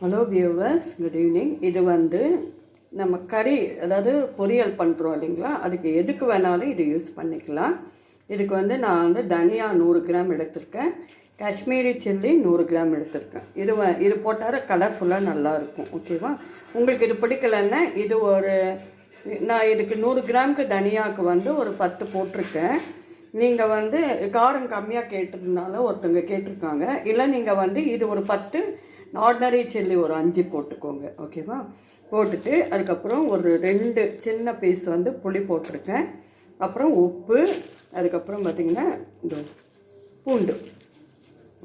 Hello viewers, good evening. இது வந்து நம்ம கறி, அதாவது பொரியல் பண்ணுறோம் இல்லைங்களா, அதுக்கு எதுக்கு வேணாலும் இது யூஸ் பண்ணிக்கலாம். இதுக்கு வந்து நான் வந்து தனியா 100 கிராம் எடுத்திருக்கேன், காஷ்மீரி சில்லி 100 கிராம் எடுத்திருக்கேன். இது போட்டால் கலர்ஃபுல்லாக நல்லாயிருக்கும். ஓகேவா? உங்களுக்கு இது பிடிக்கலன்னா இது நான் இதுக்கு 100 கிராமுக்கு தனியாவுக்கு வந்து ஒரு 10 போட்டிருக்கேன். நீங்கள் வந்து காரம் கம்மியாக கேட்டிருந்தனால ஒருத்தவங்க கேட்டிருக்காங்க. இல்லை நீங்கள் வந்து இது ஒரு 10 ஆர்டினரி சில்லி ஒரு 5 போட்டுக்கோங்க. ஓகேவா? போட்டுட்டு அதுக்கப்புறம் ஒரு 2 சின்ன பீஸ் வந்து புளி போட்டிருக்கேன். அப்புறம் உப்பு, அதுக்கப்புறம் பார்த்திங்கன்னா இந்த பூண்டு.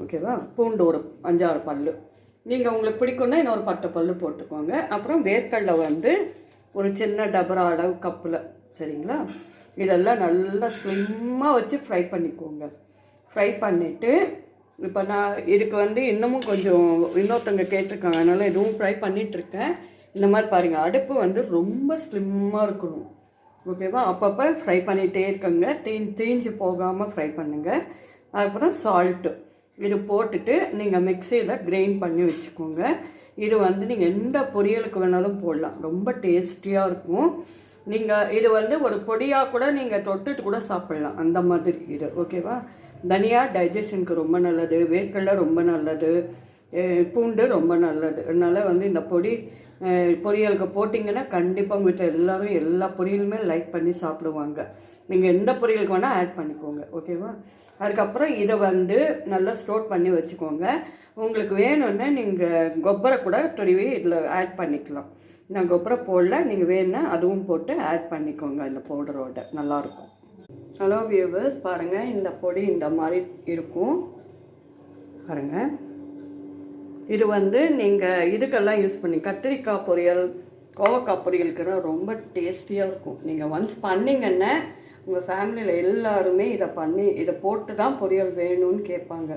ஓகேவா? பூண்டு ஒரு 5-6 பல். நீங்கள் உங்களுக்கு பிடிக்குன்னா இன்னொரு 10 பல் போட்டுக்கோங்க. அப்புறம் வேர்க்கடலை வந்து ஒரு சின்ன டபரா அளவு கப்பில். சரிங்களா? இதெல்லாம் நல்லா ஸ்லிம்மாக வச்சு ஃப்ரை பண்ணிக்கோங்க. ஃப்ரை பண்ணிவிட்டு இப்போ நான் இதுக்கு வந்து இன்னமும் கொஞ்சம் இன்னொருத்தவங்க கேட்டிருக்காங்க, அதனால் இதுவும் ஃப்ரை பண்ணிகிட்ருக்கேன். இந்த மாதிரி பாருங்கள், அடுப்பு வந்து ரொம்ப ஸ்லிம்மாக இருக்கணும். ஓகேவா? அப்பப்போ ஃப்ரை பண்ணிகிட்டே இருக்கங்க, தீஞ்சு போகாமல் ஃப்ரை பண்ணுங்கள். அதுக்கப்புறம் சால்ட்டு இது போட்டுட்டு நீங்கள் மிக்சியில் கிரைண்ட் பண்ணி வச்சுக்கோங்க. இது வந்து நீங்கள் எந்த பொரியலுக்கு வேணாலும் போடலாம், ரொம்ப டேஸ்டியாக இருக்கும். நீங்கள் இது வந்து ஒரு பொடியாக கூட நீங்கள் தொட்டுட்டு கூட சாப்பிட்லாம், அந்த மாதிரி இது. ஓகேவா? தனியா டைஜஷனுக்கு ரொம்ப நல்லது, வேர்க்கடலை ரொம்ப நல்லது, பூண்டு ரொம்ப நல்லது. அதனால் வந்து இந்த பொரியலுக்கு போட்டிங்கன்னா கண்டிப்பாக உங்கள் வீட்டில் எல்லோரும் எல்லா பொரியலுமே லைக் பண்ணி சாப்பிடுவாங்க. நீங்கள் எந்த பொரியலுக்கு வேணால் ஆட் பண்ணிக்கோங்க. ஓகேவா? அதுக்கப்புறம் இதை வந்து நல்லா ஸ்டோர் பண்ணி வச்சுக்கோங்க. உங்களுக்கு வேணும்னா நீங்கள் கொப்பரை கூட துருவி இதில் ஆட் பண்ணிக்கலாம். நான் கொப்பரை போடல, நீங்கள் வேணும்னா அதுவும் போட்டு ஆட் பண்ணிக்கோங்க. இந்த பவுடரோட நல்லாயிருக்கும். ஹலோ வியூவர்ஸ், பாருங்கள், இந்த பொடி இந்த மாதிரி இருக்கும் பாருங்கள். இது வந்து நீங்கள் இதுக்கெல்லாம் யூஸ் பண்ணி கத்திரிக்காய் பொரியல், கோவக்காய் பொரியலுக்கு ரொம்ப டேஸ்டியாக இருக்கும். நீங்கள் ஒன்ஸ் பண்ணிங்கன்னா உங்கள் ஃபேமிலியில் எல்லாருமே இதை போட்டு தான் பொரியல் வேணும்னு கேட்பாங்க.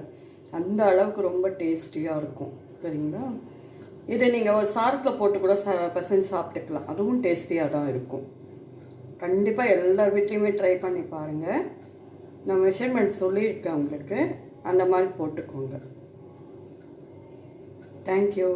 அந்த அளவுக்கு ரொம்ப டேஸ்டியாக இருக்கும். சரிங்களா? இதை நீங்கள் ஒரு சாரத்தில் போட்டு கூட பசங்க சாப்பிட்டுக்கலாம், அதுவும் டேஸ்டியாக தான் இருக்கும். கண்டிப்பாக எல்லார் வீட்லேயுமே ட்ரை பண்ணி பாருங்கள். நான் மெஷர்மெண்ட் சொல்லியிருக்கேன் உங்களுக்கு, அந்த மாதிரி போட்டுக்கோங்க. தேங்க்யூ.